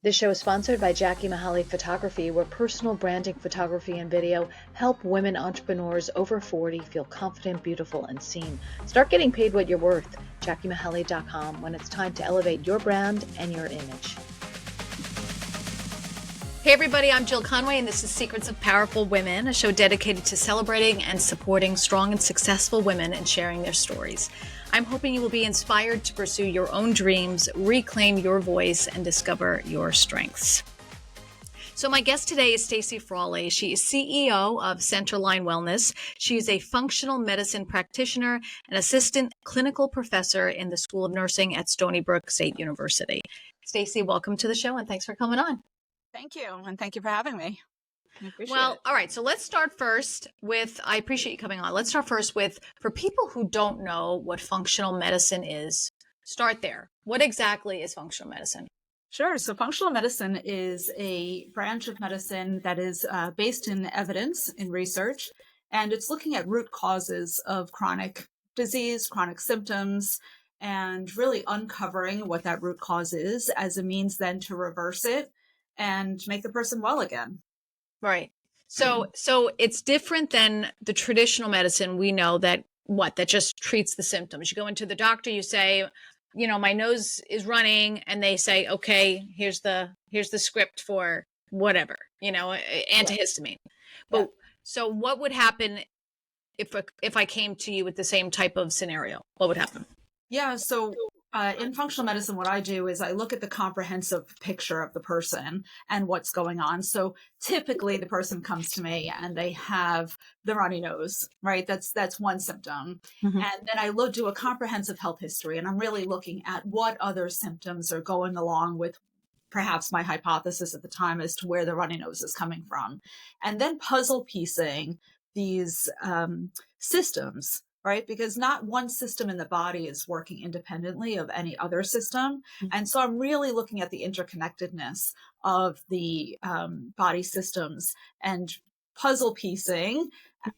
This show is sponsored by Jackie Mahali Photography, where personal branding photography and video help women entrepreneurs over 40 feel confident, beautiful, and seen. Start getting paid what you're worth. JackieMahali.com when it's time to elevate your brand and your image. Hey everybody, I'm Jill Conway, and this is Secrets of Powerful Women, a show dedicated to celebrating and supporting strong and successful women and sharing their stories. I'm hoping you will be inspired to pursue your own dreams, reclaim your voice, and discover your strengths. So my guest today is Stacey Frawley. She is CEO of Centerline Wellness. She is a functional medicine practitioner and assistant clinical professor in the School of Nursing at Stony Brook State University. Stacey, welcome to the show, and thanks for coming on. Thank you. And thank you for having me. I appreciate it. All right. So let's start first with, I appreciate you coming on. Let's start first with, for people who don't know what functional medicine is, start there. What exactly is functional medicine? Sure. So functional medicine is a branch of medicine that is based in evidence, in research, and it's looking at root causes of chronic disease, chronic symptoms, and really uncovering what that root cause is as a means then to reverse it and make the person well again. Right. So it's different than the traditional medicine. We know that that just treats the symptoms. You go into the doctor, you say, my nose is running, and they say, okay, here's the script for whatever, antihistamine. But so what would happen if I came to you with the same type of scenario? What would happen? Yeah. So in functional medicine, what I do is I look at the comprehensive picture of the person and what's going on. So typically the person comes to me and they have the runny nose, right? That's one symptom. Mm-hmm. And then I do a comprehensive health history, and I'm really looking at what other symptoms are going along with perhaps my hypothesis at the time as to where the runny nose is coming from. And then puzzle piecing these systems, right? Because not one system in the body is working independently of any other system. Mm-hmm. And so I'm really looking at the interconnectedness of the body systems and puzzle piecing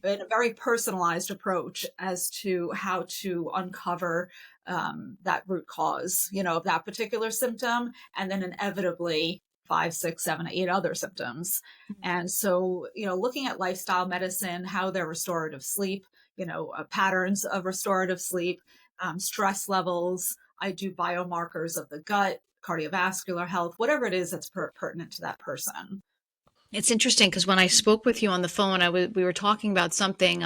in a very personalized approach as to how to uncover that root cause, of that particular symptom, and then inevitably 5, 6, 7, 8 other symptoms. Mm-hmm. And so, looking at lifestyle medicine, how they're restorative sleep, patterns of restorative sleep, stress levels. I do biomarkers of the gut, cardiovascular health, whatever it is that's pertinent to that person. It's interesting because when I spoke with you on the phone, we were talking about something,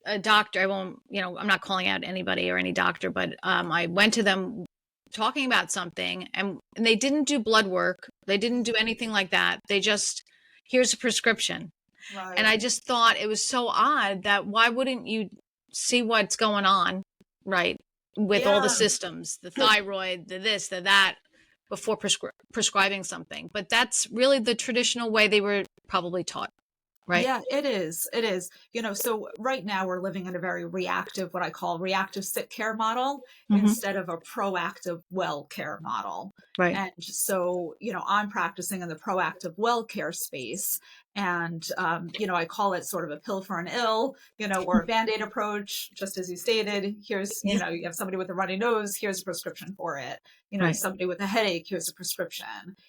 a doctor, I'm not calling out anybody or any doctor, but I went to them talking about something, and they didn't do blood work. They didn't do anything like that. They just, here's a prescription. Right. And I just thought it was so odd that why wouldn't you see what's going on, right, with all the systems, the thyroid, the this, the that, before prescribing something. But that's really the traditional way they were probably taught, right? Yeah, it is. It is. So right now we're living in a very reactive, what I call reactive sick care model, mm-hmm. instead of a proactive well care model. Right. And so, I'm practicing in the proactive well care space. And, I call it sort of a pill for an ill, or a Band-Aid approach, just as you stated. Here's, you have somebody with a runny nose, here's a prescription for it. Right. Somebody with a headache, here's a prescription.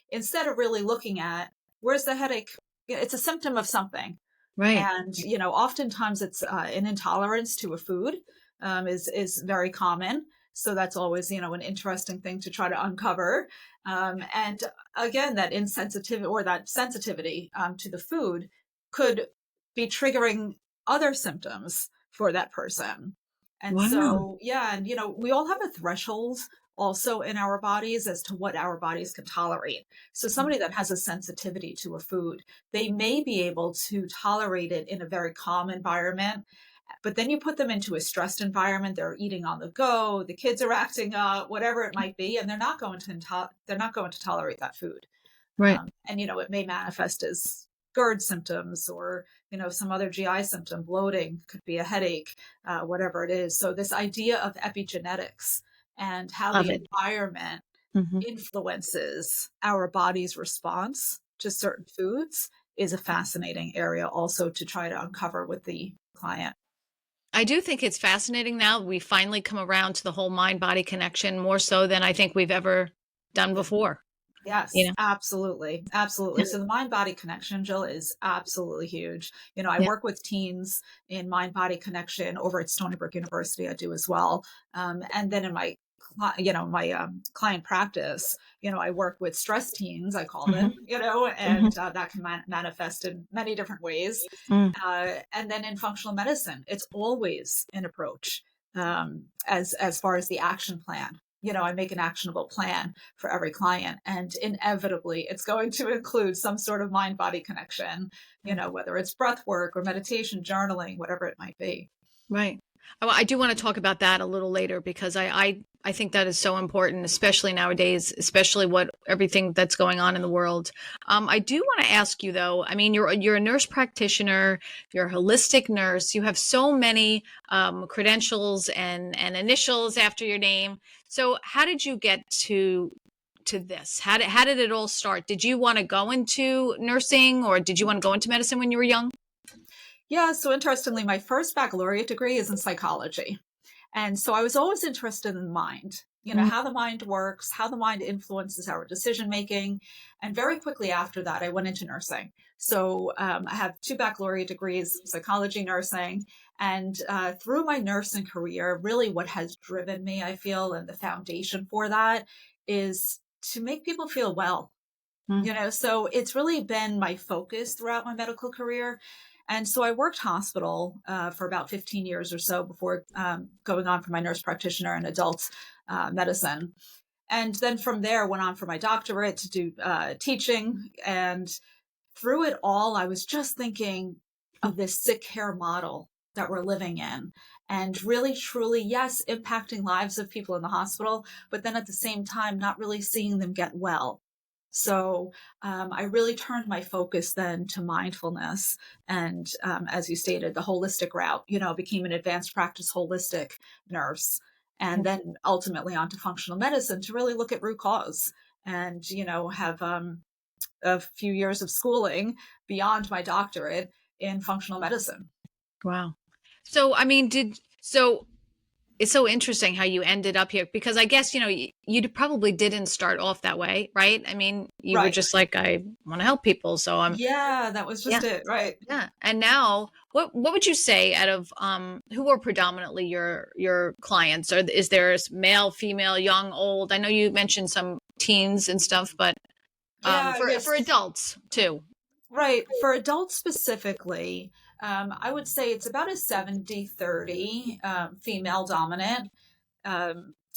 Instead of really looking at, where's the headache? It's a symptom of something. Right. And, oftentimes it's an intolerance to a food is very common. So that's always, an interesting thing to try to uncover. And again, that insensitivity or that sensitivity to the food could be triggering other symptoms for that person. And wow. So, and, we all have a threshold also in our bodies as to what our bodies can tolerate. So somebody that has a sensitivity to a food, they may be able to tolerate it in a very calm environment. But then you put them into a stressed environment, they're eating on the go, the kids are acting up, whatever it might be, and they're not going to tolerate that food. Right. And, it may manifest as GERD symptoms or, some other GI symptom, bloating, could be a headache, whatever it is. So this idea of epigenetics and how the environment mm-hmm. influences our body's response to certain foods is a fascinating area also to try to uncover with the client. I do think it's fascinating now. We finally come around to the whole mind-body connection more so than I think we've ever done before. Yes, You know? absolutely. Absolutely. So the mind body connection, Jill, is absolutely huge. I Yeah. work with teens in mind body connection over at Stony Brook University. I do as well. And then in my client practice, I work with stress teens, I call Hmm. them, Hmm. and that can manifest in many different ways. Mm. And then in functional medicine, it's always an approach as far as the action plan. I make an actionable plan for every client, and inevitably it's going to include some sort of mind body connection, whether it's breath work or meditation, journaling, whatever it might be. Right. I do want to talk about that a little later because I think that is so important, especially nowadays, especially what everything that's going on in the world. I do want to ask you though. I mean, you're a nurse practitioner, you're a holistic nurse. You have so many credentials and initials after your name. So, how did you get to this? How did it all start? Did you want to go into nursing, or did you want to go into medicine when you were young? Yeah, so interestingly, my first baccalaureate degree is in psychology. And so I was always interested in the mind, Mm. how the mind works, how the mind influences our decision making. And very quickly after that, I went into nursing. So I have two baccalaureate degrees, psychology, nursing. And through my nursing career, really what has driven me, I feel, and the foundation for that is to make people feel well. Mm. So it's really been my focus throughout my medical career. And so I worked hospital for about 15 years or so before going on for my nurse practitioner in adult medicine. And then from there, went on for my doctorate to do teaching. And through it all, I was just thinking of this sick care model that we're living in. And really, truly, yes, impacting lives of people in the hospital, but then at the same time, not really seeing them get well. So I really turned my focus then to mindfulness. And as you stated, the holistic route, became an advanced practice holistic nurse. And then ultimately onto functional medicine to really look at root cause and, have a few years of schooling beyond my doctorate in functional medicine. Wow. So, I mean, so it's so interesting how you ended up here because I guess, you probably didn't start off that way, right? I mean, you were Right. just like, I want to help people. So Yeah, that was yeah, just it. Right. yeah. And now what would you say out of, who are predominantly your clients? Or is there male, female, young, old? I know you mentioned some teens and stuff, but, Yeah, for yes. adults too. Right. For adults specifically, I would say it's about a 70-30 female dominant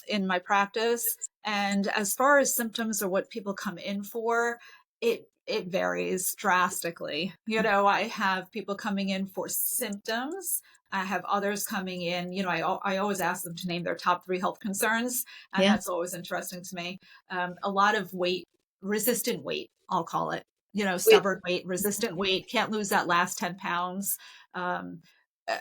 in my practice. And as far as symptoms or what people come in for, it varies drastically. I have people coming in for symptoms. I have others coming in, I always ask them to name their top three health concerns. And Yeah. that's always interesting to me. A lot of weight, resistant weight, I'll call it, Wait, stubborn weight, resistant weight, can't lose that last 10 pounds. Um, uh,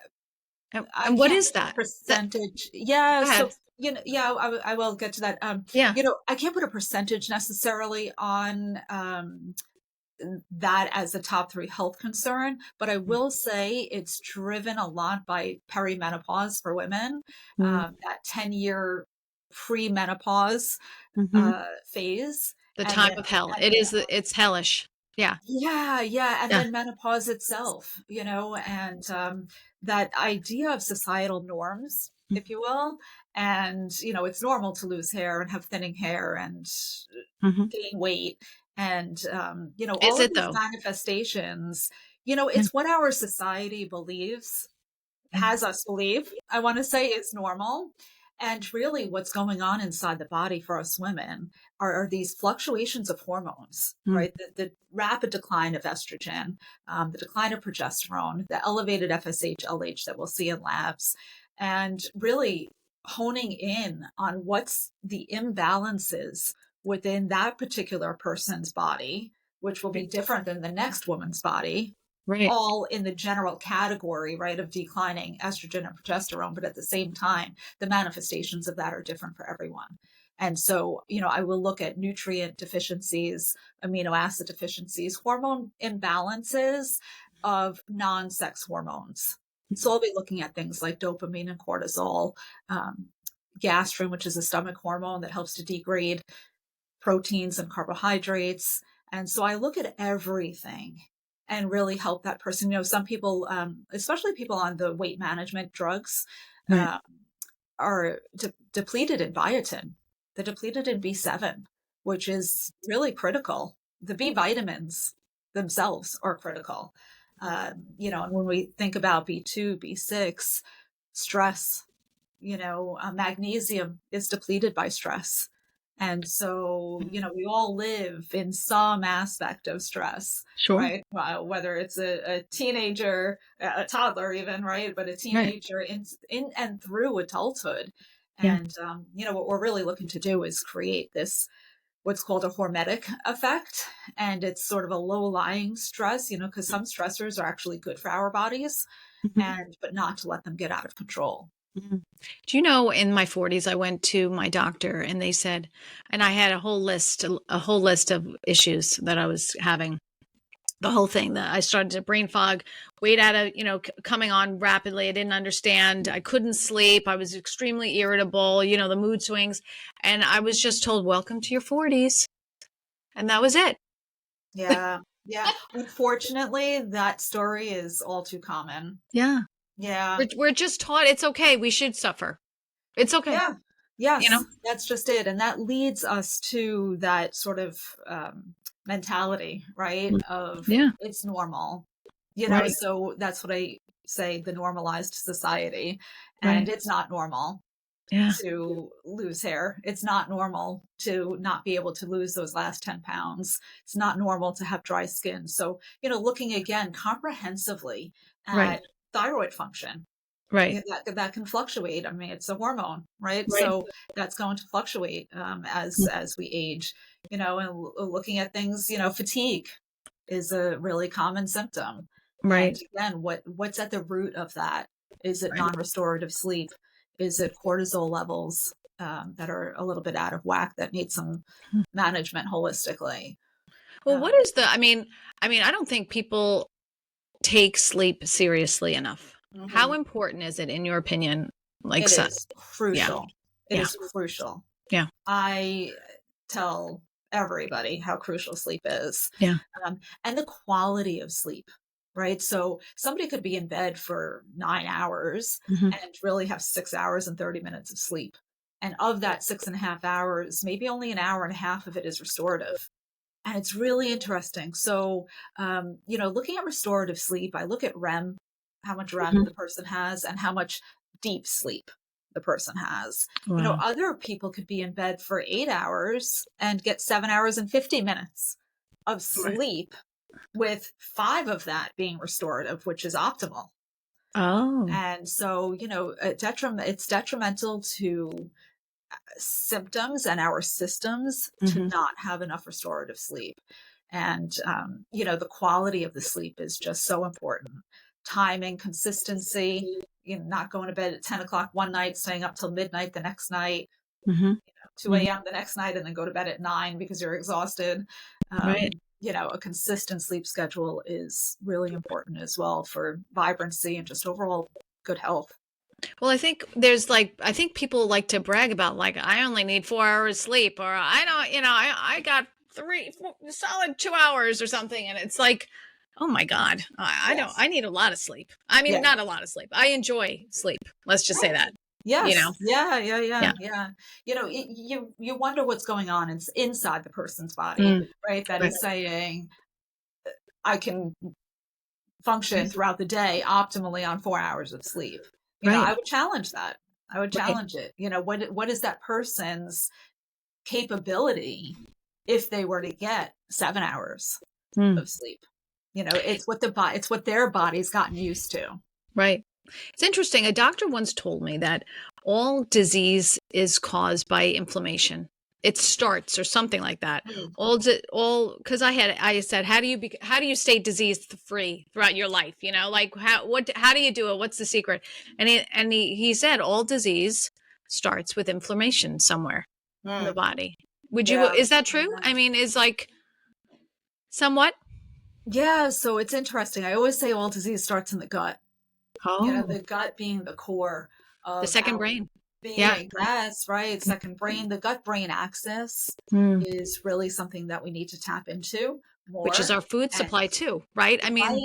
I and what can't is put a that? percentage. Yeah. Go So, ahead. yeah, I will get to that. Yeah. I can't put a percentage necessarily on that as the top three health concern, but I will say it's driven a lot by perimenopause for women, Mm. that 10-year pre-menopause Hmm. phase. The And time then of hell. It's hellish. Yeah. yeah, yeah. And Yeah. then menopause itself, and that idea of societal norms, if you will. And, it's normal to lose hair and have thinning hair and Hmm. gain weight. And, Is all of it these though? manifestations, Mm. it's what our society believes Mm. has us believe, I want to say, is normal. And really, what's going on inside the body for us women are these fluctuations of hormones, Mm. right? The rapid decline of estrogen, the decline of progesterone, the elevated FSH, LH that we'll see in labs, and really honing in on what's the imbalances within that particular person's body, which will be different than the next woman's body, Right. all in the general category, right, of declining estrogen and progesterone. But at the same time, the manifestations of that are different for everyone. And so, I will look at nutrient deficiencies, amino acid deficiencies, hormone imbalances of non sex hormones. So I'll be looking at things like dopamine and cortisol, gastrin, which is a stomach hormone that helps to degrade proteins and carbohydrates. And so I look at everything and really help that person. Some people, especially people on the weight management drugs, Right. are depleted in biotin. They're depleted in B7, which is really critical. The B vitamins themselves are critical. And when we think about B2, B6, stress, magnesium is depleted by stress. And so, we all live in some aspect of stress, Sure. right? Whether it's a teenager, a toddler even, right? But a teenager in and through adulthood. Yeah. And, what we're really looking to do is create this, what's called a hormetic effect. And it's sort of a low-lying stress, because some stressors are actually good for our bodies, but not to let them get out of control. Do you know, in my 40s, I went to my doctor and they said, and I had a whole list of issues that I was having. The whole thing that I started to brain fog, weight out of, coming on rapidly. I didn't understand. I couldn't sleep. I was extremely irritable, the mood swings. And I was just told, welcome to your 40s. And that was it. Yeah. Yeah. Unfortunately, that story is all too common. Yeah. Yeah. We're just taught it's okay. We should suffer. It's okay. Yeah. Yes. That's just it. And that leads us to that sort of mentality, right? Of it's normal, Right. so that's what I say, the normalized society. And it's not normal to lose hair. It's not normal to not be able to lose those last 10 pounds. It's not normal to have dry skin. So, looking again comprehensively at thyroid function. Right. That can fluctuate. I mean, it's a hormone, right? Right. So that's going to fluctuate as we age, and looking at things, fatigue is a really common symptom. Right. And again, what's at the root of that? Is it non-restorative sleep? Is it cortisol levels that are a little bit out of whack that need some management holistically? Well, what is I mean, I don't think people take sleep seriously enough. How important is it, in your opinion? It is crucial. It is crucial. Yeah. I tell everybody how crucial sleep is. Yeah. And the quality of sleep, right? So somebody could be in bed for 9 hours and really have 6 hours and 30 minutes of sleep. And of that 6.5 hours, maybe only an hour and a half of it is restorative. And it's really interesting. So, looking at restorative sleep, I look at REM, how much REM the person has, and how much deep sleep the person has. Wow. Other people could be in bed for 8 hours and get 7 hours and 50 minutes of sleep, with 5 of that being restorative, which is optimal. Oh. And so, it's detrimental to symptoms and our systems to not have enough restorative sleep. And, the quality of the sleep is just so important. Timing, consistency, not going to bed at 10 o'clock one night, staying up till midnight the next night, 2 a.m. the next night, and then go to bed at 9 because you're exhausted. A consistent sleep schedule is really important as well for vibrancy and just overall good health. Well, I think people like to brag about, I only need 4 hours sleep, or I don't, I got 4 solid 2 hours or something. And it's like, oh my God, I need a lot of sleep. I mean, not a lot of sleep. I enjoy sleep. Let's just say that. Yes. Yeah. You wonder what's going on inside the person's body, right? That is saying, I can function throughout the day optimally on 4 hours of sleep. I would challenge that. I would challenge it. What is that person's capability if they were to get 7 hours of sleep? It's what their body's gotten used to. Right. It's interesting. A doctor once told me that all disease is caused by inflammation. It starts or something like that. Because I said, how do you stay disease free throughout your life? How do you do it? What's the secret? And he said all disease starts with inflammation somewhere in the body. Is that true? I mean, is somewhat? Yeah. So it's interesting. I always say all disease starts in the gut. The gut being the core of the second brain. Being, yes, right. Second brain, the gut brain axis Mm. is really something that we need to tap into Which is more. our food And supply too, right? I mean, right.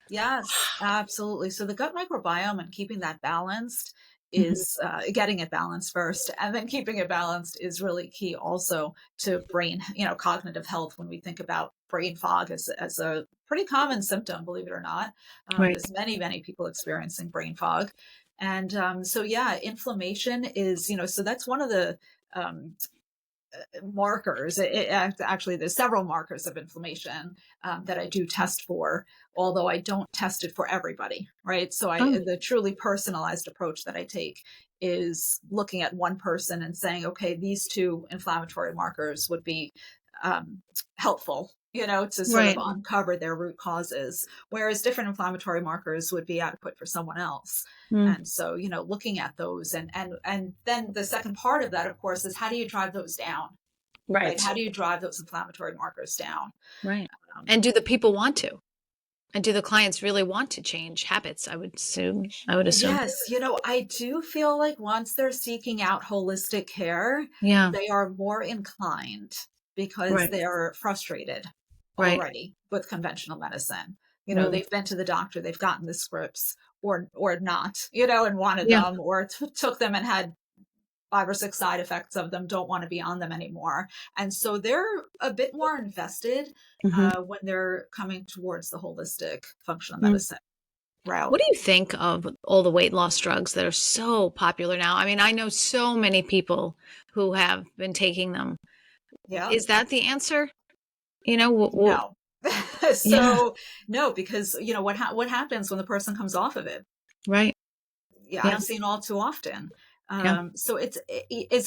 Yes, absolutely. So the gut microbiome and keeping that balanced mhm. is getting it balanced first, and then keeping it balanced is really key also to brain, cognitive health. When we think about brain fog as a pretty common symptom, believe it or not, Right. there's many people experiencing brain fog, and so yeah, inflammation is so that's one of the um, markers. Actually, there's several markers of inflammation that I do test for, although I don't test it for everybody, right? So Oh, the truly personalized approach that I take is looking at one person and saying, okay, these two inflammatory markers would be um, helpful, to sort of right. uncover their root causes, whereas different inflammatory markers would be adequate for someone else. Mm. And so, looking at those and then the second part of that, of course, is how do you drive those down? Right? Right. How do you drive those inflammatory markers down? Right. Um, And do the people want to? And do the clients really want to change habits? I would assume. I would assume. yes, I do feel like once they're seeking out holistic care, Yeah. they are more inclined because Right. they're frustrated Right. already with conventional medicine. Mm. They've been to the doctor, they've gotten the scripts or not, and wanted Yeah. them or took them and had 5 or 6 side effects of them, don't want to be on them anymore. And so they're a bit more invested Hmm. when they're coming towards the holistic functional Mm. medicine route. What do you think of all the weight loss drugs that are so popular now? I mean, I know so many people who have been taking them. Yeah. Is that the answer? No. Yeah. So no, because what happens when the person comes off of it? Right. Yeah, Yeah. I've seen all too often. Yeah. So is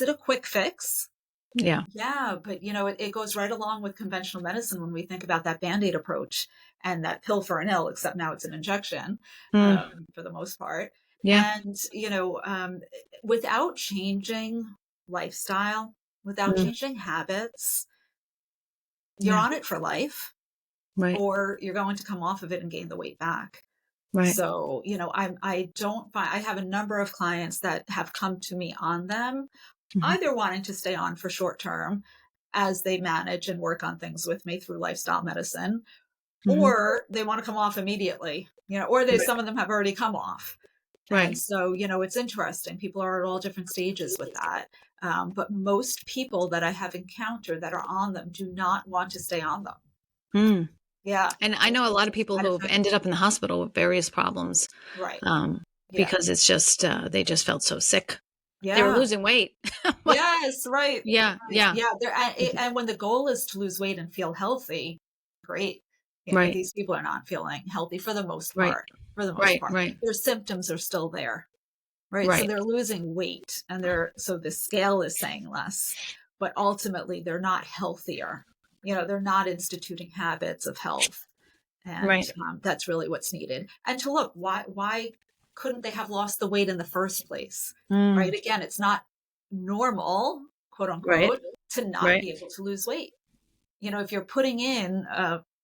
it a quick fix? Yeah. Yeah, but it goes right along with conventional medicine when we think about that Band-Aid approach and that pill for an ill, except now it's an injection Mm. for the most part. Yeah. And, without changing lifestyle, without Mm. changing habits, you're Yeah. on it for life, Right. or you're going to come off of it and gain the weight back. Right. So, I don't find, I have a number of clients that have come to me on them, Hmm. either wanting to stay on for short term as they manage and work on things with me through lifestyle medicine, Hmm. or they want to come off immediately, or Right. some of them have already come off. And Right. so, it's interesting. People are at all different stages with that. But most people that I have encountered that are on them do not want to stay on them. Mm. Yeah. And I know a lot of people Side who have ended effects. up in the hospital with various problems, Right. um, Yeah. because it's just they just felt so sick. They were Yeah. losing weight. Yes. Right. Yeah. Right. Yeah. Yeah. And when the goal is to lose weight and feel healthy, great. Right. These people are not feeling healthy for the most Right. part. For the most Right. part, Right. their symptoms are still there. Right. So Right. they're losing weight and so the scale is saying less, but ultimately they're not healthier. They're not instituting habits of health. And Right. that's really what's needed. And to look, why couldn't they have lost the weight in the first place? Right. Mm. Again, it's not normal, quote Right. unquote, to not Right. be able to lose weight. If you're putting in,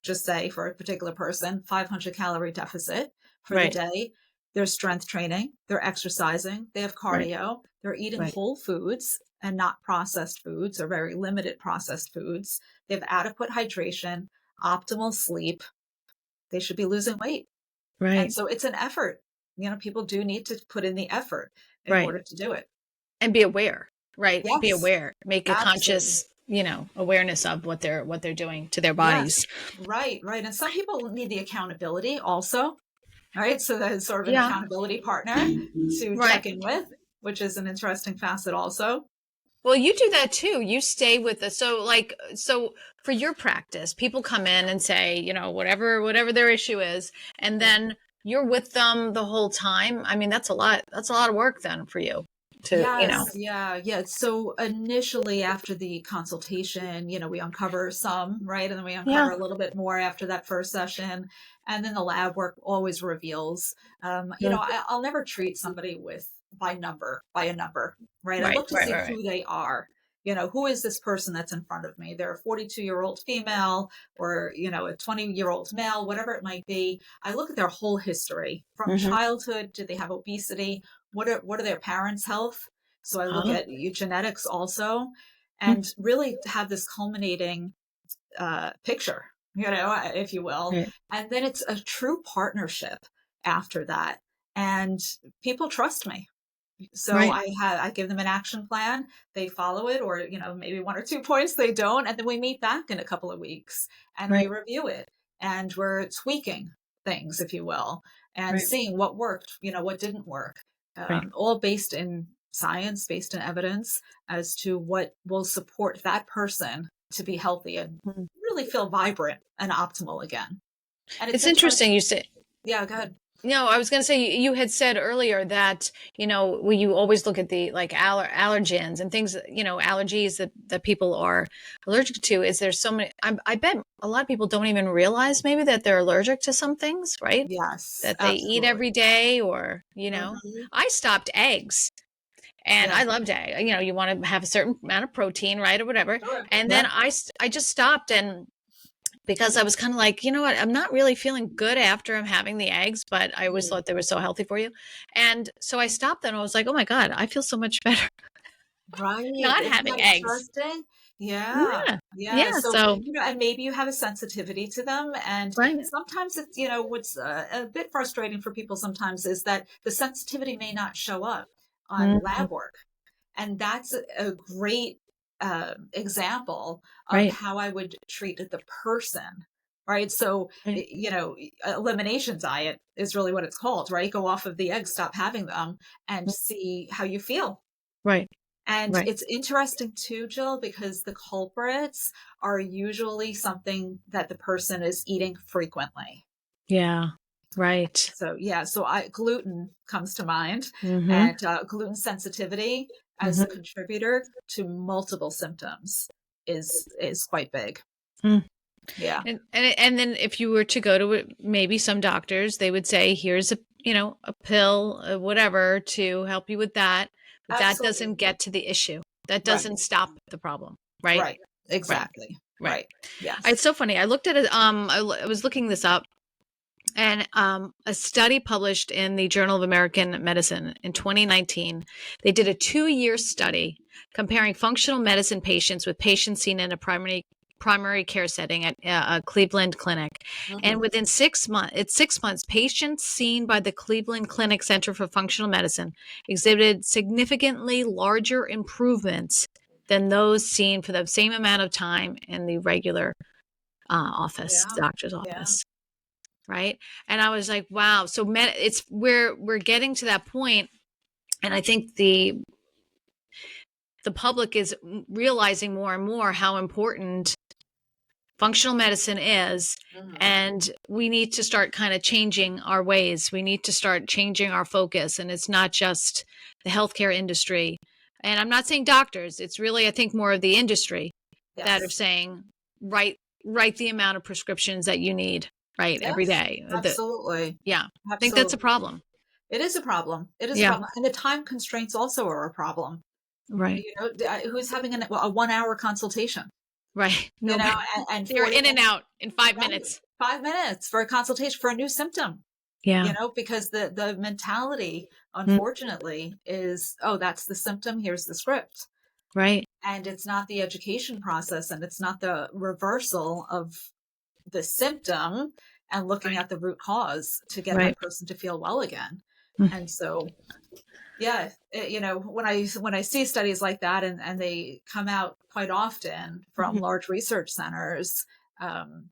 just say for a particular person, 500-calorie deficit for the Right. day, they're strength training, they're exercising, they have Right. cardio, they're eating Right. whole foods and not processed foods or very limited processed foods. They have adequate hydration, optimal sleep. They should be losing weight. And Right. so it's an effort. People do need to put in the effort in Right. order to do it. And be aware. Right. Be Yes, aware. Make a absolutely. conscious, awareness of what they're doing to their Yes, bodies. right, right. And some people need the accountability also, right? So that is sort of an Yeah. accountability partner to Right. check in with, which is an interesting facet also. Well, you do that too. You stay with us. So for your practice, people come in and say, whatever their issue is, and then you're with them the whole time. I mean, that's a lot. That's a lot of work then for you Yes, yeah, yeah. So initially after the consultation, we uncover some, right? And then we Yeah. uncover a little bit more after that first session. And then the lab work always reveals, Yeah. I'll never treat somebody by a number, right? I Right. look to Right. see Right. Right. who they are. Who is this person that's in front of me? They're a 42-year-old female or, a 20-year-old male, whatever it might be. I look at their whole history from Hmm. childhood. Did they have obesity? What are their parents' health? So I look at genetics also, and really have this culminating picture, if you will. Right. And then it's a true partnership after that. And people trust me. So Right. I give them an action plan, they follow it, or, maybe one or 2 points they don't. And then we meet back in a couple of weeks and we Right. review it, and we're tweaking things, if you will, and Right. seeing what worked, what didn't work, Right. all based in science, based in evidence as to what will support that person to be healthy and Mhm. really feel vibrant and optimal again. And It's interesting you say. Yeah, go ahead. No, I was going to say, you had said earlier that, when you always look at the like allergens and things, allergies that people are allergic to, is there so many, I bet a lot of people don't even realize maybe that they're allergic to some things, right? Yes, That they eat absolutely. every day, or, Mhm. I stopped eggs. And Yeah, I loved egg. You want to have a certain amount of protein, right, or whatever. sure. And Yeah. then I just stopped, and because I was kind of like, you know what, I'm not really feeling good after I'm having the eggs, but I always thought they were so healthy for you. And so I stopped, and I was like, oh my God, I feel so much better Right. not Isn't having that eggs. interesting? Yeah. Yeah. Yeah. Yeah. So, So, and maybe you have a sensitivity to them. And right. sometimes it's, what's a bit frustrating for people sometimes is that the sensitivity may not show up on Mhm. lab work. And that's a great example of Right. how I would treat the person. Right. So, Right. elimination diet is really what it's called, right? Go off of the eggs, stop having them, and see how you feel. Right. And Right. it's interesting too, Jill, because the culprits are usually something that the person is eating frequently. Yeah. Right. So yeah, so gluten comes to mind, Mm-hmm. and gluten sensitivity as a Mm-hmm. contributor to multiple symptoms is quite big. Mm. Yeah, And then if you were to go to maybe some doctors, they would say, here's a pill, whatever, to help you with that. But that absolutely. doesn't get to the issue. That Right, doesn't stop the problem. Right. right, Right. exactly. Right. Right. Yes. It's so funny. I looked at it. I was looking this up, and a study published in the Journal of American Medicine in 2019, they did a 2-year study comparing functional medicine patients with patients seen in a primary care setting at a Cleveland clinic. And Hmm. within 6 months, patients seen by the Cleveland Clinic Center for Functional Medicine exhibited significantly larger improvements than those seen for the same amount of time in the regular Yeah. doctor's Yeah. office. Right. And I was like, wow. So it's we're getting to that point, and I think the public is realizing more and more how important functional medicine is, Hmm. and we need to start kind of changing our ways. We need to start changing our focus, and it's not just the healthcare industry. And I'm not saying doctors. It's really, I think, more of the industry that are Yes. saying, write the amount of prescriptions that you need, right, every Yes. day. Absolutely. Yeah, I think that's a Absolutely. problem. It is a problem. It is a Yeah. problem. And the time constraints also are a problem. Right. Who's having a 1 hour consultation, Right. Nobody. and You're 40 in and minutes, out in 5 right? minutes. 5 minutes for a consultation for a new symptom, Yeah. because the mentality, Mm. unfortunately, is, oh, that's the symptom. Here's the script. Right. And it's not the education process, and it's not the reversal of the symptom and looking Right. at the root cause to get Right. that person to feel well again. Mm. And so, yeah, when I see studies like that, and they come out quite often from Mhm. large research centers, um,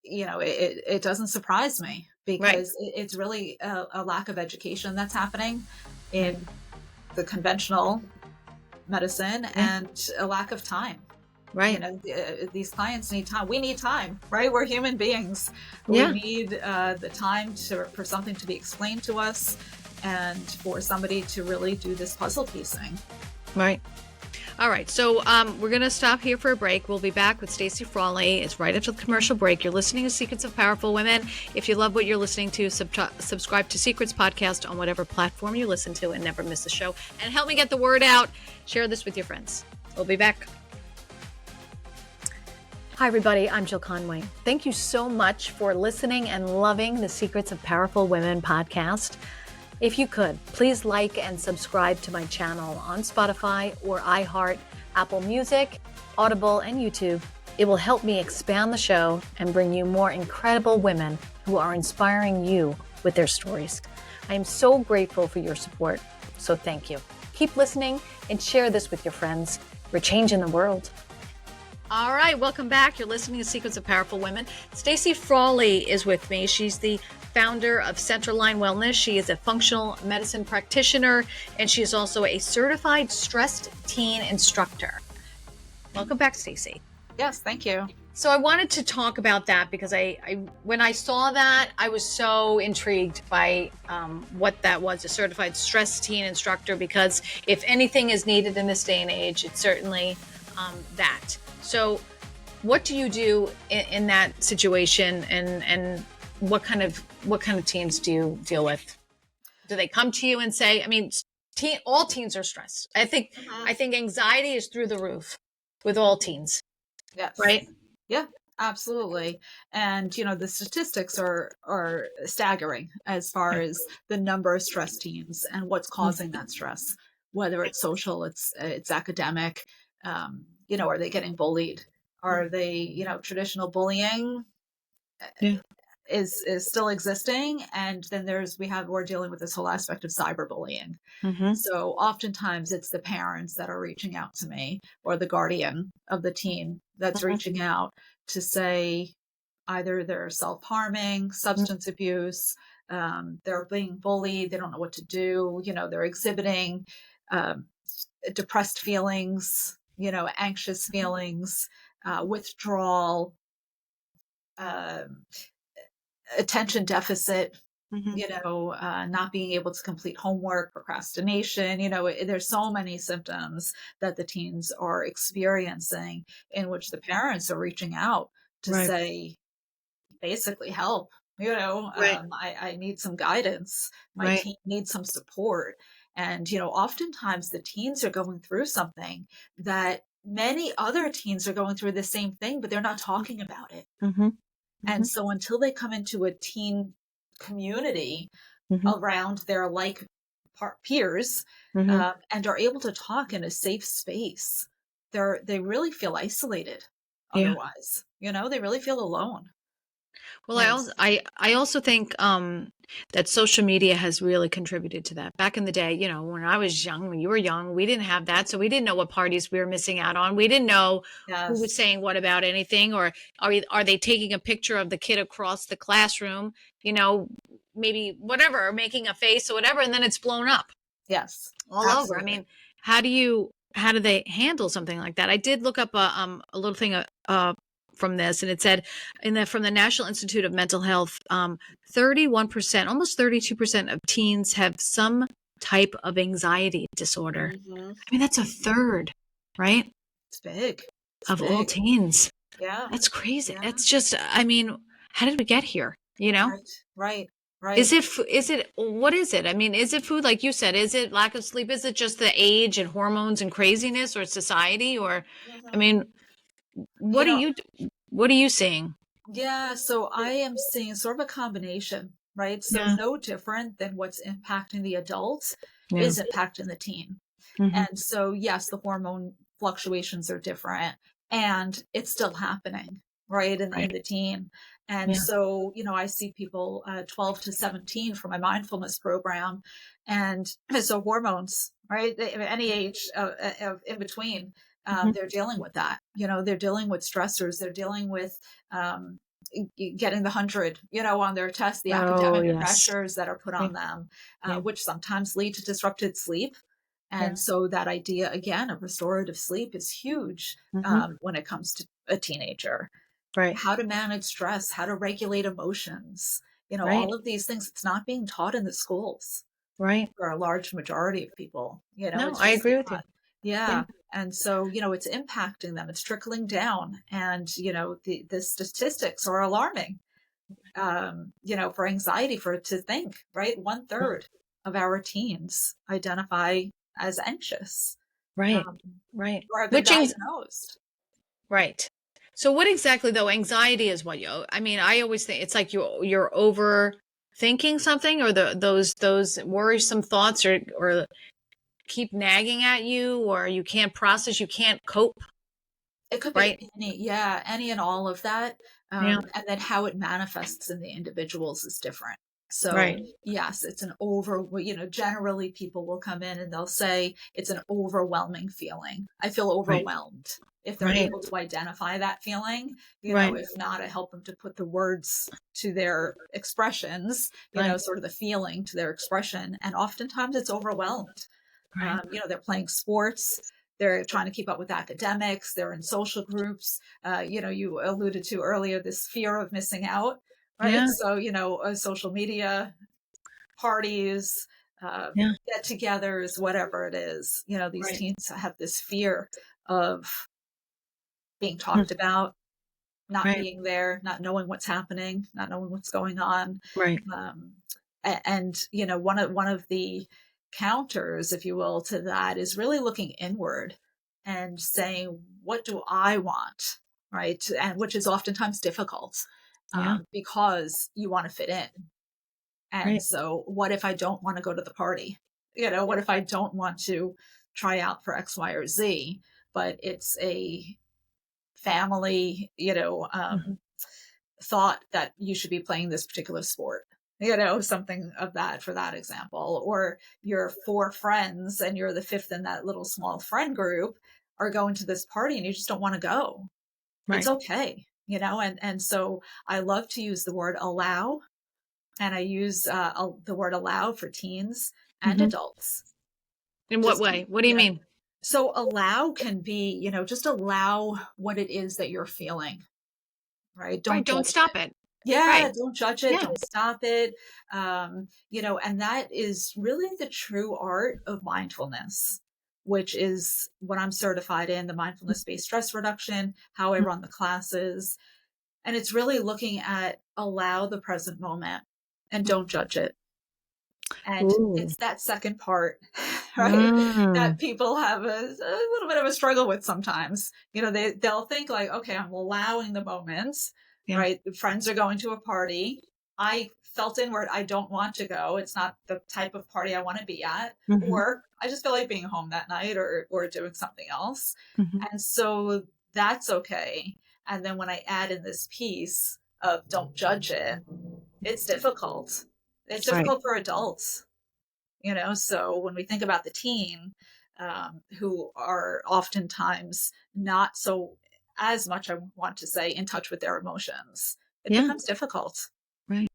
it doesn't surprise me, Right. because it's really a lack of education that's happening Right. in the conventional medicine, Yeah. and a lack of time. Right. These clients need time. We need time, right? We're human beings. We Yeah. need the time for something to be explained to us, and for somebody to really do this puzzle piecing. Right. All right. So we're going to stop here for a break. We'll be back with Stacey Frawley. It's right after the commercial break. You're listening to Secrets of Powerful Women. If you love what you're listening to, subscribe to Secrets Podcast on whatever platform you listen to, and never miss a show. And help me get the word out. Share this with your friends. We'll be back. Hi, everybody. I'm Jill Conway. Thank you so much for listening and loving the Secrets of Powerful Women podcast. If you could, please like and subscribe to my channel on Spotify or iHeart, Apple Music, Audible, and YouTube. It will help me expand the show and bring you more incredible women who are inspiring you with their stories. I am so grateful for your support, so thank you. Keep listening and share this with your friends. We're changing the world. All right, welcome back. You're listening to Secrets of Powerful Women. Stacey Frawley is with me. She's the founder of Centerline Wellness. She is a functional medicine practitioner, and she is also a certified stressed teen instructor. Welcome back, Stacey. Yes, thank you. So I wanted to talk about that because I when I saw that, I was so intrigued by what that was, a certified stress teen instructor, because if anything is needed in this day and age, it's certainly that. So what do you do in that situation, and what kind of teens do you deal with? Do they come to you and say, I mean, all teens are stressed. I think anxiety is through the roof with all teens. Yes. Right? Yeah, absolutely. And, the statistics are staggering as far as the number of stress teens and what's causing that stress, whether it's social, it's academic, are they getting bullied? Are they, traditional bullying is still existing. And then we're dealing with this whole aspect of cyberbullying. So oftentimes it's the parents that are reaching out to me, or the guardian of the teen that's reaching out to say either they're self-harming, substance abuse, they're being bullied, they don't know what to do, they're exhibiting depressed feelings, anxious feelings, withdrawal, attention deficit, not being able to complete homework, procrastination, there's so many symptoms that the teens are experiencing, in which the parents are reaching out to say, basically, help, I need some guidance. My teen needs some support. And, oftentimes the teens are going through something that many other teens are going through the same thing, but they're not talking about it. And so until they come into a teen community around their peers and are able to talk in a safe space, they really feel isolated. Otherwise, they really feel alone. Well, I also think that social media has really contributed to that. Back in the day, when I was young, when you were young, we didn't have that. So we didn't know what parties we were missing out on. We didn't know who was saying what about anything, or are they taking a picture of the kid across the classroom, maybe whatever, or making a face or whatever, and then it's blown up. Yes. All absolutely. over. I mean, how do they handle something like that? I did look up a little thing from this, and it said from the National Institute of Mental Health, 31%, almost 32% of teens have some type of anxiety disorder. I mean, that's a third, right? It's big. Of all teens. Yeah. That's crazy. Yeah. It's just, I mean, how did we get here? Right. Is it, what is it? I mean, is it food? Like you said, is it lack of sleep? Is it just the age and hormones and craziness, or society? Or, I mean, what are you seeing? Yeah. So I am seeing sort of a combination, right? So no different than what's impacting the adults is impacting the teen. And so, yes, the hormone fluctuations are different, and it's still happening, right, in the teen. And so, I see people 12 to 17 for my mindfulness program. And so hormones, right, any age in between, they're dealing with that. They're dealing with stressors. They're dealing with getting the 100, on their test, the academic pressures that are put on them, which sometimes lead to disrupted sleep. And so that idea, again, of restorative sleep is huge when it comes to a teenager. Right. How to manage stress, how to regulate emotions, all of these things. It's not being taught in the schools. Right. For a large majority of people, No, I agree with you. Yeah. And so, it's impacting them. It's trickling down. And, the statistics are alarming, for anxiety, to think, right? 1/3 of our teens identify as anxious. Right. Or have been diagnosed. Right. So what exactly, though, anxiety is what I mean, I always think it's like you're overthinking thinking something, or those worrisome thoughts or keep nagging at you, or you can't process, you can't cope, It could be right? any and all of that. Yeah. And then how it manifests in the individuals is different. So Right. yes, it's generally people will come in and they'll say it's an overwhelming feeling. I feel Right. overwhelmed. If they're Right. able to identify that feeling, Right. if not, I help them to put the words to their expressions, Right. sort of the feeling to their expression. And oftentimes it's overwhelmed. Right. They're playing sports, they're trying to keep up with academics, they're in social groups. You alluded to earlier this fear of missing out, right? Yeah. So, social media, parties, Yeah. get togethers, whatever it is, these Right. teens have this fear of being Hmm. talked about, not Right. being there, not knowing what's happening, not knowing what's going on. Right. Um, and one of the counters, if you will, to that is really looking inward and saying, what do I want? Right. And which is oftentimes difficult, Yeah. because you want to fit in. And Right. so what if I don't want to go to the party? What if I don't want to try out for X, Y, or Z, but it's a family, Mhm. thought that you should be playing this particular sport, something of that, for that example. Or your four friends and you're the fifth in that little small friend group are going to this party and you just don't want to go. It's Right. okay, and so I love to use the word allow, and I use the word allow for teens and Hmm. adults. In what Just, way? What do you yeah. mean? So allow can be, just allow what it is that you're feeling, right? Right. Don't Don't judge stop it. it. Yeah, Right. don't judge it, Yeah. don't stop it. And that is really the true art of mindfulness, which is what I'm certified in, the mindfulness based stress reduction, how I run the classes. And it's really looking at allow the present moment and don't judge it. And Ooh. it's that second part, right? Mm. That people have a little bit of a struggle with sometimes. They'll think like, okay, I'm allowing the moments, Yeah. right? The friends are going to a party. I felt inward, I don't want to go. It's not the type of party I want to be at. Hmm. Or I just feel like being home that night, or doing something else. Hmm. And so that's okay. And then when I add in this piece of don't judge it, it's difficult. It's Right. difficult for adults, so when we think about the teen, who are oftentimes not so, as much, I want to say, in touch with their emotions, it Yeah. becomes difficult. Right.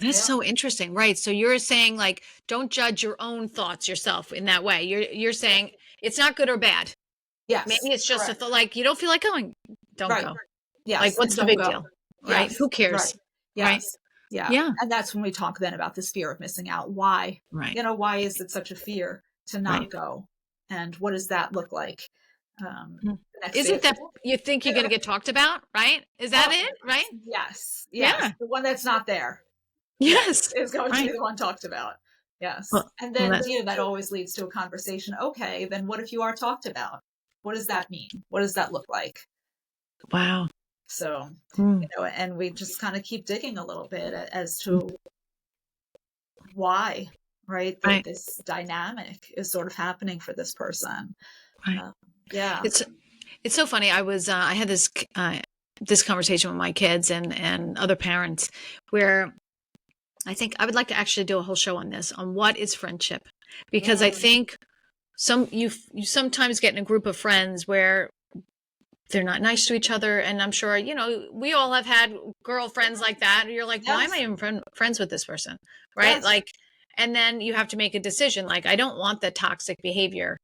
That's Yeah. so interesting. Right. So you're saying, like, don't judge your own thoughts yourself in that way. You're saying it's not good or bad. Yes. Maybe it's just a Correct. thought, like, you don't feel like going, don't Right. go. Like, Yes. And what's the don't big go. deal? Right? Yes. Who Right. cares? Right? Yes. Yeah. Yeah. And that's when we talk then about this fear of missing out. Why? Right. Why is it such a fear to not Right. go? And what does that look like? Mm. The next day. Isn't that you think you're going to get talked about? Right? Is that Oh, it? Right? yes. Yes. Yeah. The one that's not there. Yes, Yes. is going to be Right. the one talked about. Yes. Well, And well then, that, that always leads to a conversation. Okay, then what if you are talked about? What does that mean? What does that look like? wow. So, Mm. and we just kind of keep digging a little bit as to why, right? Right. This dynamic is sort of happening for this person. Right. Yeah. It's so funny. I had this conversation with my kids and other parents where I think I would like to actually do a whole show on this, on what is friendship, because I think you sometimes get in a group of friends where they're not nice to each other, and I'm sure we all have had girlfriends like that. And you're like, why am I Yes. even friends with this person, right? Yes. Like, and then you have to make a decision. Like, I don't want that toxic behavior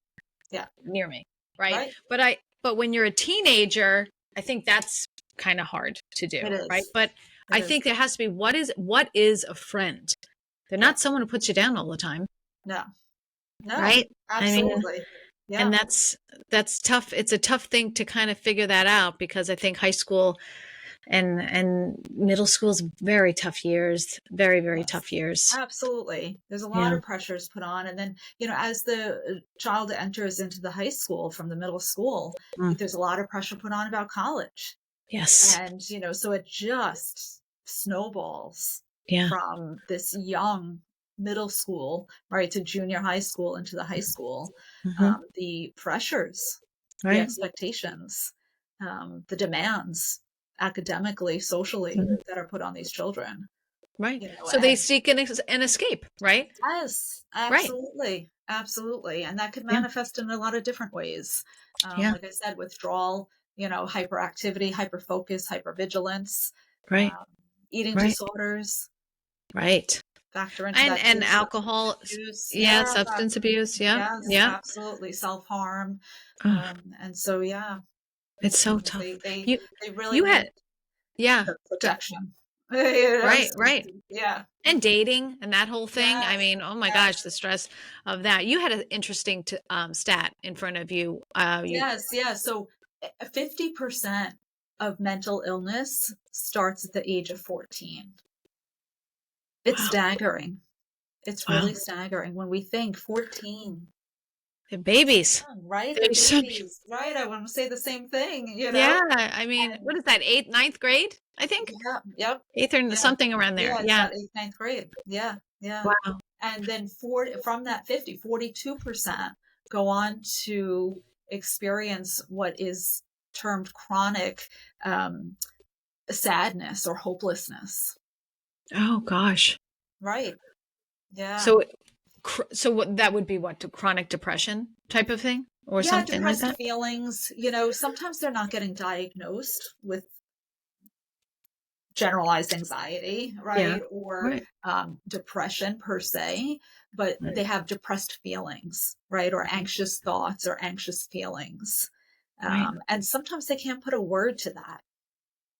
Yeah. near me, right? Right. But when you're a teenager, I think that's kind of hard to do, It right? is. But I think there has to be what is a friend? They're Yeah. not someone who puts you down all the time, No. No. right? I mean, Absolutely. Yeah. and that's tough. It's a tough thing to kind of figure that out, because I think high school and middle school is very tough years, very, very Yes. tough years. Absolutely. There's a lot Yeah. of pressures put on. And then, as the child enters into the high school from the middle school, Mm. there's a lot of pressure put on about college. Yes. And, so it just snowballs Yeah. from this young middle school, right, to junior high school, into the high school. Hmm. The pressures, the Right. expectations, the demands academically, socially, Mhm. that are put on these children, Right. you know, So they and seek an escape, right? yes, Right. absolutely, absolutely, and that could Yeah. manifest in a lot of different ways. Yeah. Like I said, withdrawal, hyperactivity, hyperfocus, hypervigilance, Right. um, eating Right. disorders Right. factor into And that too. Substance alcohol, abuse, yeah, yeah, substance abuse, yeah. yes, Yeah. absolutely, self-harm, Oh, and so yeah, it's so because tough. they You they really you need had yeah. the Go, protection. You know, right, so right. yeah, And dating and that whole thing. I yes, mean, oh my yes. gosh, the stress of that. You had an interesting stat in front of you. You Yes, yes. So 50% of mental illness starts at the age of 14. It's wow, staggering. It's wow. really staggering when we think 14. They're babies. Right? They're They're so babies. Right? I want to say the same thing, yeah. I mean, And what is that? Eighth, ninth grade? I think yeah, yep. eighth or Yeah. something around there. Yeah, it's Yeah. about eighth, ninth grade. Yeah, yeah. Wow. And then from that 42% go on to experience what is termed chronic um, sadness or hopelessness. Oh gosh. Right. Yeah. So so what that would be what to chronic depression type of thing or Yeah, something like depressed that? feelings. Sometimes they're not getting diagnosed with generalized anxiety, Yeah. right? Or Right. depression per se, but Right. they have depressed feelings, right? Or anxious thoughts or anxious feelings. Right. And sometimes they can't put a word to that,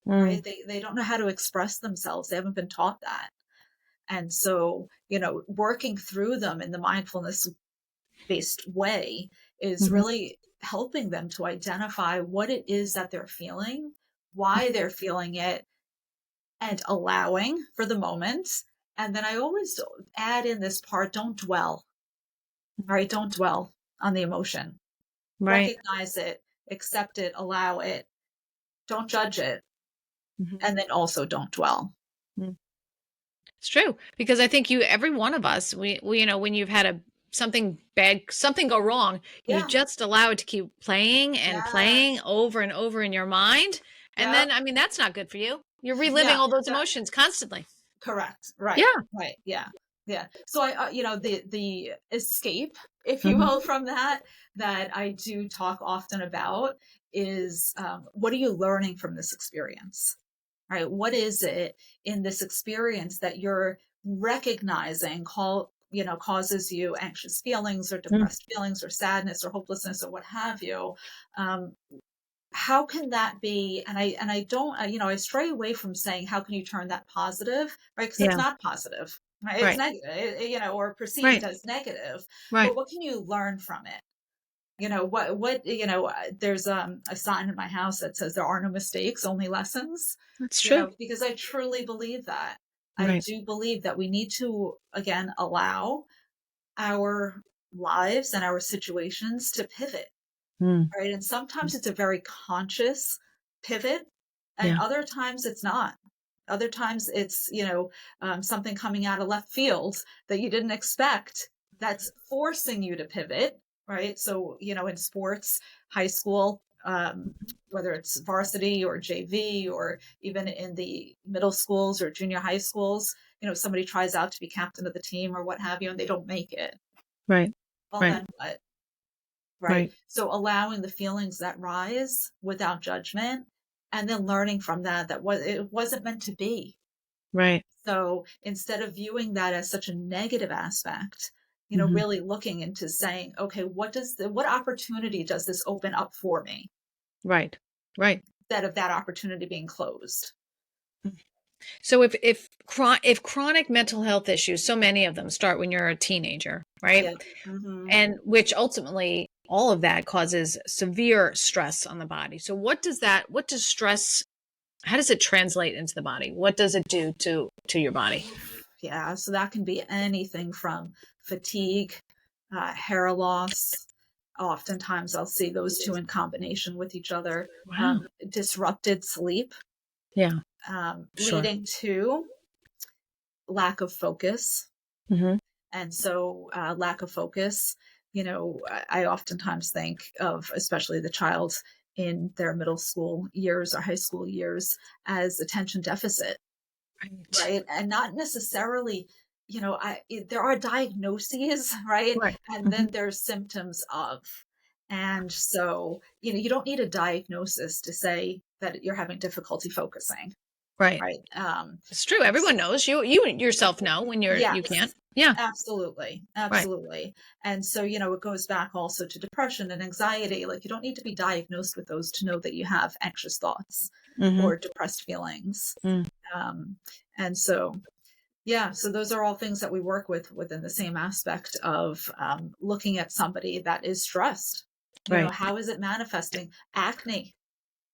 Mm. right? They don't know how to express themselves. They haven't been taught that. And so, working through them in the mindfulness based way is Mhm. really helping them to identify what it is that they're feeling, why they're feeling it, and allowing for the moment. And then I always add in this part, don't dwell, all right? Don't dwell on the emotion. Right. Recognize it, accept it, allow it, don't judge it, Mhm. and then also don't dwell. Mm. It's true because I think every one of us, we when you've had something go wrong, you Yeah. just allow it to keep playing and playing Yes. over and over in your mind. And Yep. then, I mean, that's not good for you. You're reliving Yeah. all those That, emotions constantly. correct. Right. Yeah. Right. Yeah. Yeah. So the escape, if you Mhm. will, from that I do talk often about is what are you learning from this experience? Right? What is it in this experience that you're recognizing causes you anxious feelings or Mm. depressed feelings or sadness or hopelessness or what have you? Um, how can that be? And I don't, I stray away from saying, how can you turn that positive? Right. Because it's Yeah. not positive. Right. It's Right. negative, or perceived Right. as negative. But Right. what can you learn from it? There's a sign in my house that says there are no mistakes, only lessons, That's true. because I truly believe that. I Right. do believe that we need to, again, allow our lives and our situations to pivot, Mm. right? And sometimes it's a very conscious pivot, and Yeah. other times it's not. Other times it's, something coming out of left field that you didn't expect that's forcing you to pivot, right? So, in sports, high school, whether it's varsity or JV, or even in the middle schools or junior high schools, somebody tries out to be captain of the team or what have you, and they don't make it. Right. Well, Right. then what? Right. Right. So allowing the feelings that rise without judgment, and then learning from that it wasn't meant to be. Right. So instead of viewing that as such a negative aspect, Mhm. really looking into saying, okay, what opportunity does this open up for me, Right. Right. instead of that opportunity being closed? So if chronic mental health issues, so many of them start when you're a teenager, right? Yeah. Hmm. And which ultimately all of that causes severe stress on the body. So what does stress, how does it translate into the body? What does it do to your body? Yeah. So that can be anything from fatigue, hair loss. Oftentimes I'll see those two in combination with each other. Wow. Disrupted sleep, Yeah, sure. leading to lack of focus. Mm-hmm. And so lack of focus, I oftentimes think of especially the child in their middle school years or high school years as attention deficit, Right. right? And not necessarily, there are diagnoses, right? Right. And Mm-hmm. then there's symptoms of. And so, you don't need a diagnosis to say that you're having difficulty focusing, Right. right? It's true. And Everyone knows. You yourself know when you can't. yes, Yeah. absolutely. Right. Absolutely. And so, it goes back also to depression and anxiety. Like, you don't need to be diagnosed with those to know that you have anxious thoughts Mm-hmm. or depressed feelings. Mm. Um, and so, yeah, so those are all things that we work with within the same aspect of looking at somebody that is stressed. Right. How is it manifesting? Acne,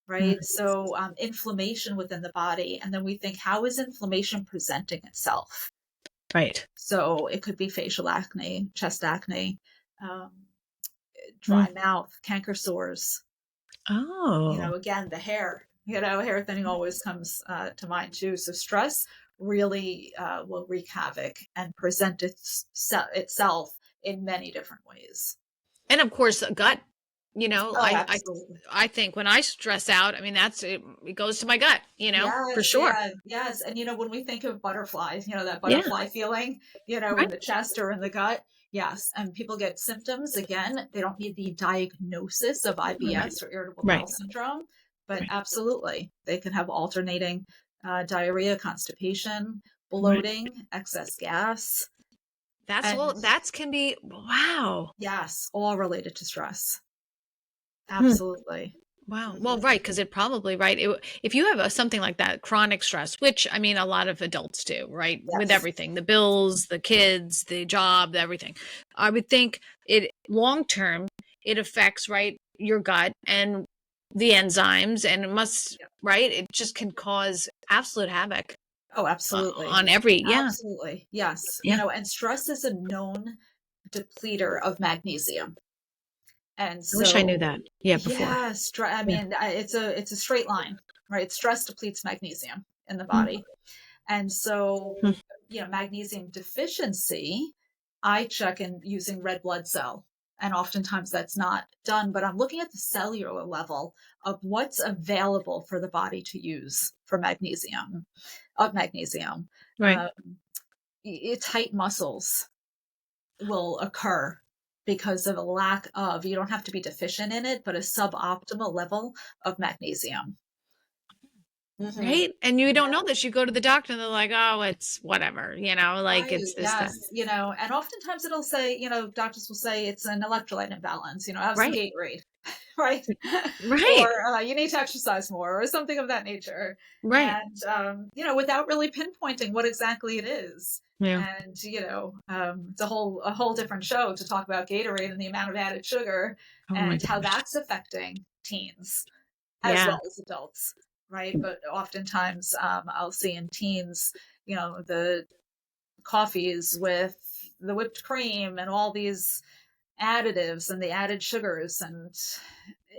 Mm. right? So inflammation within the body. And then we think, how is inflammation presenting itself? Right. So it could be facial acne, chest acne, um, Mm. dry mouth, canker sores. Oh. Again, the hair, hair thinning always comes to mind too. So stress really will wreak havoc and present itself in many different ways. And of course, gut. Oh, absolutely. I think when I stress out, I mean it goes to my gut. For Yes, sure. yeah, yes. And when we think of butterflies, that Yeah. butterfly feeling, in Right. the chest or in the gut. Yes. And people get symptoms. Again, they don't need the diagnosis of Right. IBS or irritable bowel Right. syndrome, but Right. absolutely, they can have alternating diarrhea, constipation, Right. bloating, excess gas, That's all. and That can be wow. yes, all related to stress. Hmm. Absolutely. Wow. Well, Mhm. right, because it probably right. If you have something like that, chronic stress, which I mean, a lot of adults do, right, with Yes. everything, the bills, the kids, the job, everything. I would think it long term, it affects right your gut and the enzymes, and it must right. It just can cause absolute havoc Oh, absolutely. on every yeah Absolutely. Yes. yeah. And stress is a known depleter of magnesium. And I wish I knew so, that. Yeah, before. yeah, I Yeah. mean, it's a straight line, right? Stress depletes magnesium in the Mm, body. And so, mm. magnesium deficiency, I check in using red blood cell. And oftentimes that's not done, but I'm looking at the cellular level of what's available for the body to use for magnesium, of magnesium. Right. Um, tight muscles will occur because of a lack of, you don't have to be deficient in it, but a suboptimal level of magnesium. Hmm. Right? And you don't know this. You go to the doctor and they're like, "Oh, it's whatever," like Right. it's this, that. Yes. And oftentimes it'll say, doctors will say it's an electrolyte imbalance, have some Right. Gatorade, right? Right. Or you need to exercise more or something of that nature. Right. And, without really pinpointing what exactly it is. Yeah. And, it's a whole different show to talk about Gatorade and the amount of added sugar Oh my and how gosh. that's affecting teens as Yeah. well as adults. Right. But oftentimes I'll see in teens, the coffees with the whipped cream and all these additives and the added sugars and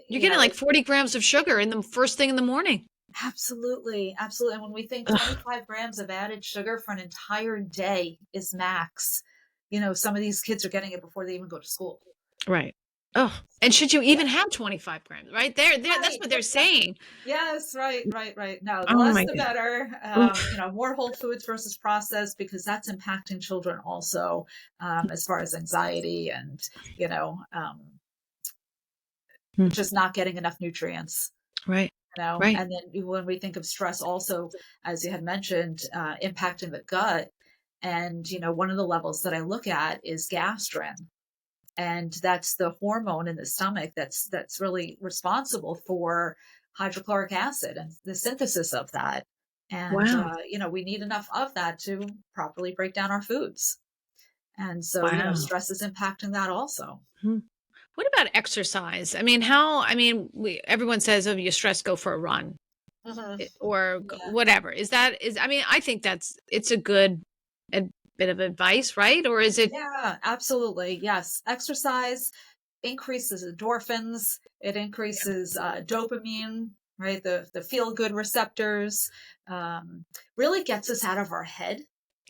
You're getting like 40 grams of sugar in the first thing in the morning. absolutely, absolutely. And when we think Ugh. 25 grams of added sugar for an entire day is max, some of these kids are getting it before they even go to school. Right. Oh, and should you Yeah. even have 25 grams? Right there, that's Right. what they're saying. Yes, right, right, right. No, the Oh less my the God. better. Oof. More whole foods versus processed because that's impacting children also, as far as anxiety and you know um, Hmm. just not getting enough nutrients. Right. Right. And then when we think of stress, also as you had mentioned, impacting the gut, and one of the levels that I look at is gastrin, and that's the hormone in the stomach that's really responsible for hydrochloric acid and the synthesis of that. And Wow. we need enough of that to properly break down our foods. And so Wow. stress is impacting that also. Hmm. What about exercise? I mean, everyone says, "Oh, you stress, go for a run." Hmm. Or Yeah. whatever. I mean, I think it's a good a bit of advice, right? Or is it Yeah, absolutely. Yes, exercise increases endorphins. It increases dopamine, right? The feel good receptors. Really gets us out of our head.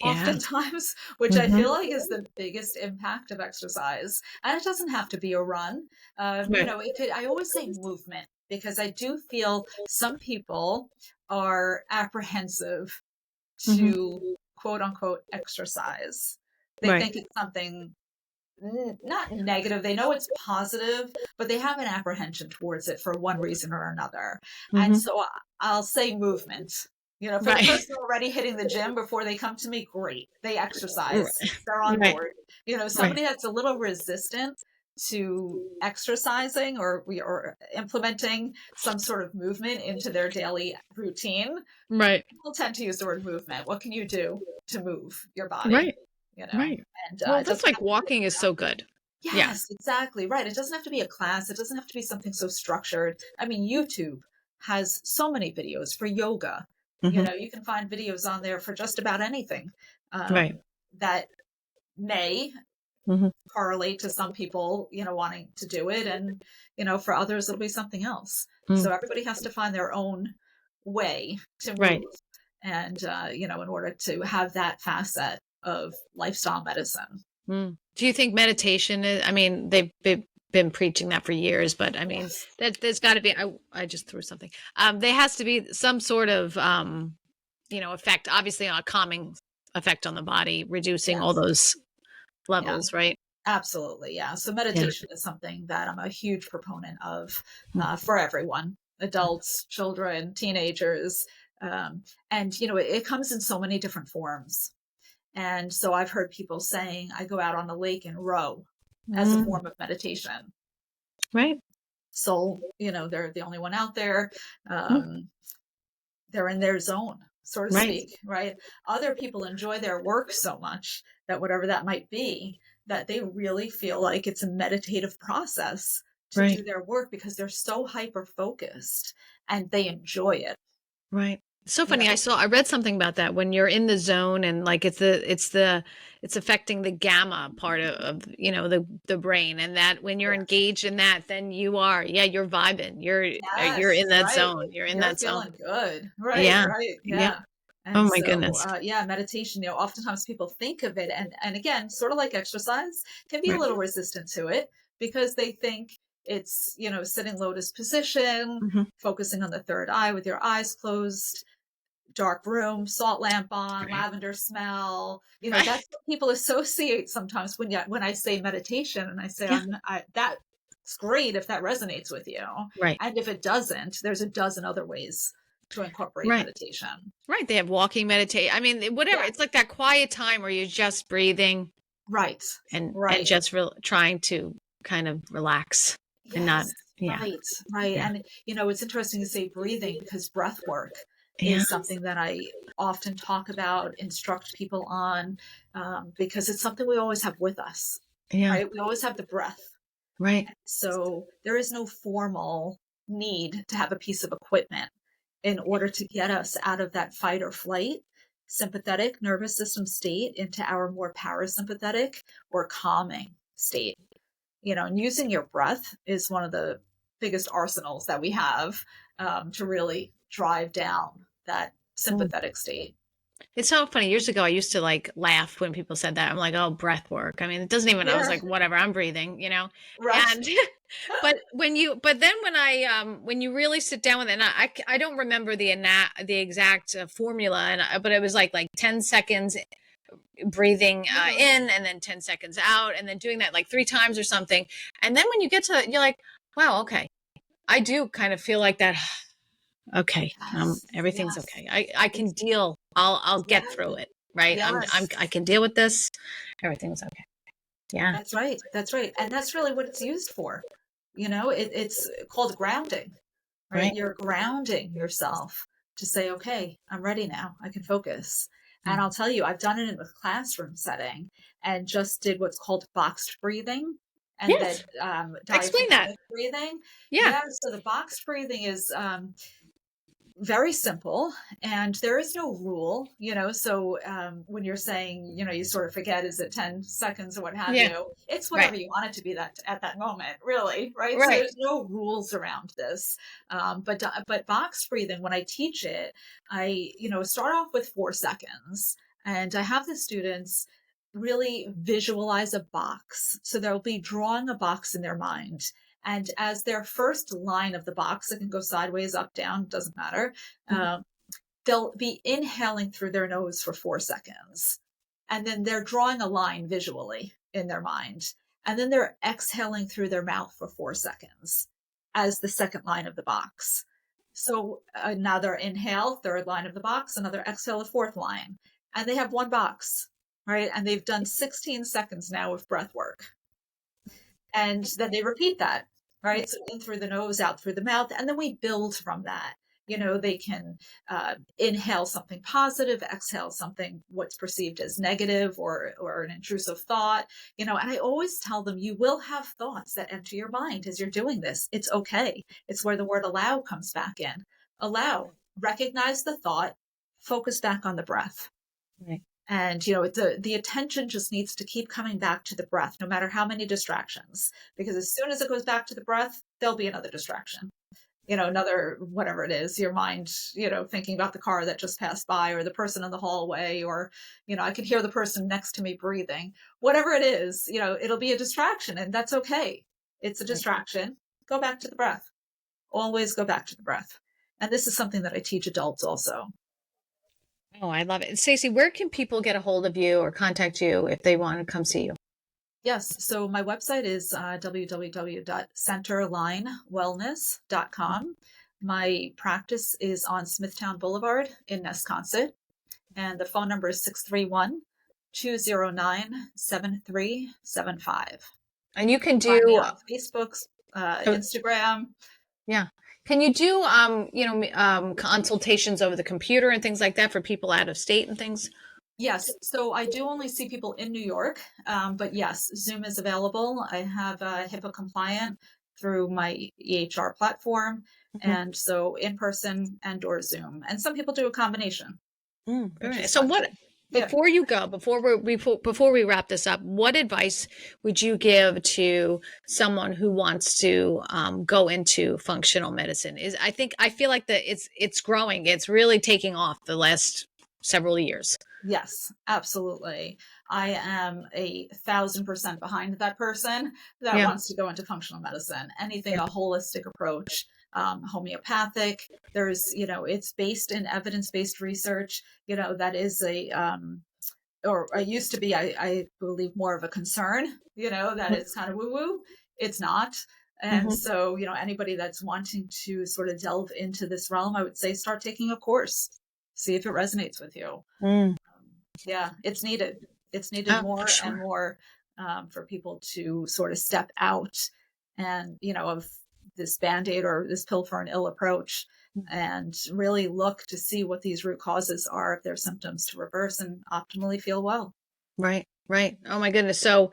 Yeah. oftentimes, which I Mm-hmm. feel like is the biggest impact of exercise. And it doesn't have to be a run. Right. I always say movement because I do feel some people are apprehensive Mm-hmm. to quote unquote exercise. They Right. think it's something not negative. They know it's positive, but they have an apprehension towards it for one reason or another. And Mm-hmm. so I'll say movement. For the Right. person already hitting the gym before they come to me, great. They Right. exercise. They're on Right. board. Right. Somebody that's a little resistant to exercising or implementing some sort of movement into their daily routine, Right. people tend to use the word movement. What can you do to move your body? Right. You know, Right. and Well, it that's doesn't like have to be. walking is so good. Yeah. Yes, exactly. Right. It doesn't have to be a class. It doesn't have to be something so structured. I mean, YouTube has so many videos for yoga. Mm-hmm. You can find videos on there for just about anything Right. that may Mm-hmm. correlate to some people, wanting to do it. And, for others, it'll be something else. Mm. So everybody has to find their own way to Right. move. And, in order to have that facet of lifestyle medicine. Mm. Do you think meditation is, I mean, they've been preaching that for years, but I mean, Yes. there's got to be, I just threw something. There has to be some sort of, effect, obviously a calming effect on the body, reducing all Yes. those Yeah. levels, right? Absolutely. Yeah. So Yeah. meditation is something that I'm a huge proponent of Mhm. for everyone, adults, children, teenagers. And, it comes in so many different forms. And so I've heard people saying, I go out on the lake and row as a Mm. form of meditation. Right. So, they're the only one out there. Mm. They're in their zone, so to Right. speak, right? Other people enjoy their work so much that whatever that might be, that they really feel like it's a meditative process to Right. do their work because they're so hyper focused and they enjoy it. Right. So You funny. know, I read something about that when you're in the zone and like it's affecting the gamma part of the brain, and that when you're yes, engaged in that, then you're vibing. You're yes, in that right. zone. You're in You're that zone. feeling good, right, Yeah. right, Yeah. yeah. Oh And my so, goodness. yeah, meditation. Oftentimes people think of it, and again, sort of like exercise, can be a Right. little resistant to it because they think it's sitting lotus position, Hmm. focusing on the third eye with your eyes closed, dark room, salt lamp on, Right. lavender smell. Right. That's what people associate sometimes when I say meditation, and I say Yeah. that's great if that resonates with you, Right. and if it doesn't, there's a dozen other ways to incorporate Right. meditation. Right. They have walking meditate. I mean, whatever. Yeah, It's like that quiet time where you're just breathing right, and right. just trying to kind of relax and not. Yes, Yeah. right, right. Yeah. And it's interesting to say breathing because breath work Yeah. is something that I often talk about, instruct people on, because it's something we always have with us, Yeah. right? We always have the breath. Right. So there is no formal need to have a piece of equipment in order to get us out of that fight or flight sympathetic nervous system state into our more parasympathetic or calming state. And using your breath is one of the biggest arsenals that we have to really drive down that Mm. sympathetic state. It's so funny. Years ago, I used to like laugh when people said that. I'm like, oh, breath work. I mean, it doesn't even, I was Yeah, like, whatever, I'm breathing. right. And, but then when you really sit down with it, and I don't remember the exact formula, but it was like 10 seconds breathing Mhm. in and then 10 seconds out and then doing that like 3 times or something. And then when you get to it, you're like, wow, okay. I do kind of feel like that. Okay. Yes, Everything's yes, okay. I can deal. I'll get through exactly. it. Right. Yes, I can deal with this. Everything's okay. Yeah. that's right. That's right. And that's really what it's used for. It's called grounding, right? Right. You're grounding yourself to say, okay, I'm ready now. I can focus. And Mm. I'll tell you, I've done it in a classroom setting and just did what's called boxed breathing and then Yes. Explain that. diaphragmatic breathing. Yeah. Yeah. So the boxed breathing is very simple and there is no rule. So when you're saying you sort of forget, is it 10 seconds or what have Yeah. you, it's Right. whatever you want it to be that at that moment, really, right? So Right. there's no rules around this. But box breathing, when I teach it, I start off with 4 seconds And I have the students really visualize a box. So they'll be drawing a box in their mind. And as their first line of the box, it can go sideways, up, down, doesn't matter. They'll be inhaling through their nose for 4 seconds. And then they're drawing a line visually in their mind. And then they're exhaling through their mouth for 4 seconds as the second line of the box. So another inhale, third line of the box, another exhale, a fourth line. And they have one box, right? And they've done 16 seconds now of breath work. And then they repeat that, right? So in through the nose, out through the mouth. And then we build from that. They can inhale something positive, exhale something what's perceived as negative or an intrusive thought, and I always tell them, you will have thoughts that enter your mind as you're doing this. It's okay. It's where the word allow comes back in. Allow, recognize the thought, focus back on the breath. Right. And, the attention just needs to keep coming back to the breath, no matter how many distractions, because as soon as it goes back to the breath, there'll be another distraction. Another, whatever it is, your mind, thinking about the car that just passed by or the person in the hallway, or, I could hear the person next to me breathing, whatever it is, it'll be a distraction, and that's okay. It's a distraction. Go back to the breath. Always go back to the breath. And this is something that I teach adults also. Oh, I love it. Stacey, where can people get a hold of you or contact you if they want to come see you? Yes. So my website is www.centerlinewellness.com. My practice is on Smithtown Boulevard in Nesconset. And the phone number is 631-209-7375. And you can Find do me on Facebook, Instagram. Yeah. Can you do, consultations over the computer and things like that for people out of state and things? Yes. So I do only see people in New York, but yes, Zoom is available. I have HIPAA compliant through my EHR platform. Mm-hmm. And so in person and or Zoom. And some people do a combination. Very nice. So before you go, before we wrap this up, what advice would you give to someone who wants to go into functional medicine? I feel like that it's growing. It's really taking off the last several years. Yes, absolutely. I am 1,000% behind that person that wants to go into functional medicine. Anything, a holistic approach, homeopathic. There's, it's based in evidence-based research. That is or it used to be, I believe, more of a concern. That it's kind of woo-woo. It's not. And so, anybody that's wanting to sort of delve into this realm, I would say start taking a course. See if it resonates with you. Yeah, it's needed. It's needed more and more for people to sort of step out and, of this Band-Aid or this pill for an ill approach and really look to see what these root causes are of their symptoms to reverse and optimally feel well. Right. Oh my goodness. So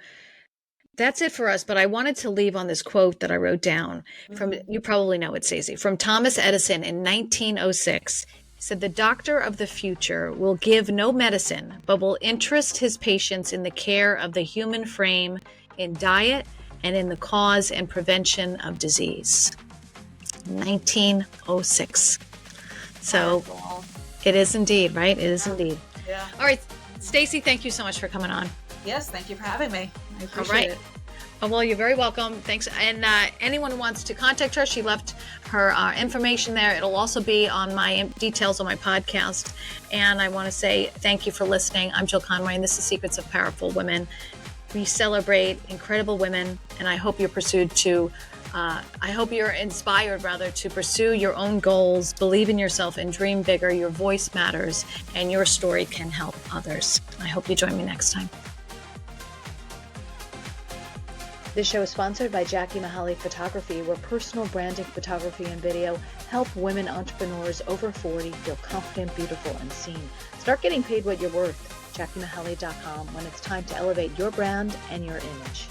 that's it for us. But I wanted to leave on this quote that I wrote down from, you probably know it, Stacey, from Thomas Edison in 1906. Said the doctor of the future will give no medicine, but will interest his patients in the care of the human frame, in diet, and in the cause and prevention of disease. 1906. So it is indeed, right? It is indeed. Yeah. All right, Stacey, thank you so much for coming on. Yes, thank you for having me. I appreciate it. Oh, well, you're very welcome. Thanks. And anyone who wants to contact her, she left her information there. It'll also be on my details on my podcast. And I want to say thank you for listening. I'm Jill Conway, and this is Secrets of Powerful Women. We celebrate incredible women, and I hope you're inspired to pursue your own goals, believe in yourself, and dream bigger. Your voice matters, and your story can help others. I hope you join me next time. This show is sponsored by Jackie Mahaly Photography, where personal branding photography and video help women entrepreneurs over 40 feel confident, beautiful, and seen. Start getting paid what you're worth. JackieMahaly.com when it's time to elevate your brand and your image.